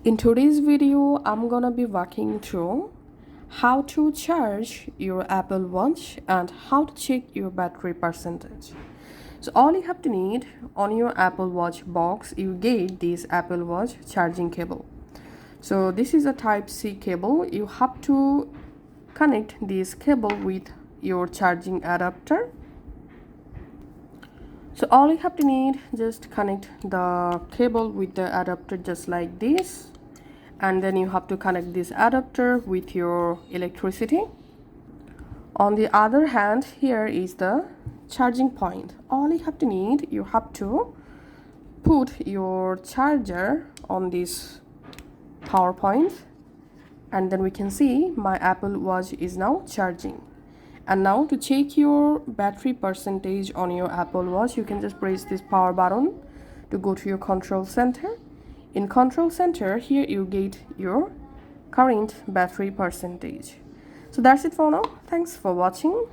In today's video, I'm gonna be walking through how to charge your Apple Watch and how to check your battery percentage. So all you have to need on your Apple Watch box, you get this Apple Watch charging cable. So this is a type C cable. You have to connect this cable with your charging adapter. So all you have to need, just connect the cable with the adapter just like this, and then you have to connect this adapter with your electricity. On the other hand, here is the charging point. All you have to need, you have to put your charger on this power point, and then we can see my Apple Watch is now charging. And now to check your battery percentage on your Apple Watch, you can just press this power button to go to your control center. In control center, here you get your current battery percentage. So that's it for now. Thanks for watching.